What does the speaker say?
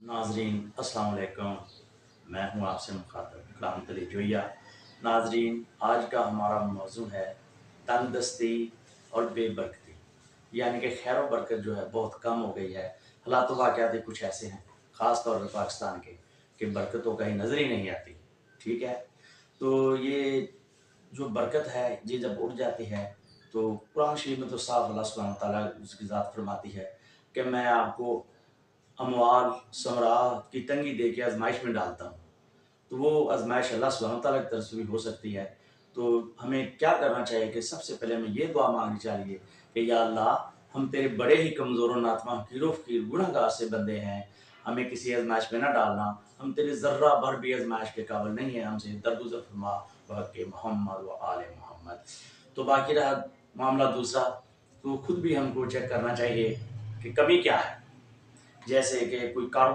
नाजरीन अस्सलाम वालेकुम। मैं हूँ आपसे मुखातब करामत अली जोया। नाजरीन, आज का हमारा मौजू है तंदुरुस्ती और बेबरकती, यानी कि खैर और बरकत जो है बहुत कम हो गई है। हालात वाक़यात कुछ ऐसे हैं, ख़ास तौर पर पाकिस्तान के, कि बरकत तो कहीं नज़र ही नहीं आती। ठीक है, तो ये जो बरकत है ये जब उड़ जाती है तो कुरान शरीफ में तो साफ अल्लाह सुब्हानहू व तआला उसकी ज़ात फरमाती है कि मैं आपको अमवाल समरा की तंगी दे के आजमाइश में डालता हूँ। तो वो आजमाइश अल्लाह सुब्हानहू व तआला की तरफ से भी हो सकती है। तो हमें क्या करना चाहिए कि सबसे पहले हमें ये दुआ मांगनी चाहिए कि या अल्लाह, हम तेरे बड़े ही कमज़ोर और नातमा फ़कीर फ़कीर गुनहगार से बंदे हैं, हमें किसी आजमाइश में ना डालना। हम तेरे ज़र्रा भर भी आजमाइश के काबिल नहीं है, हमसे दरगुज़र फरमा बहक़ मोहम्मद व आले मोहम्मद। तो बाकी रहा मामला दूसरा, तो खुद भी हमको चेक करना चाहिए कि कमी क्या है। जैसे कि कोई कारोबार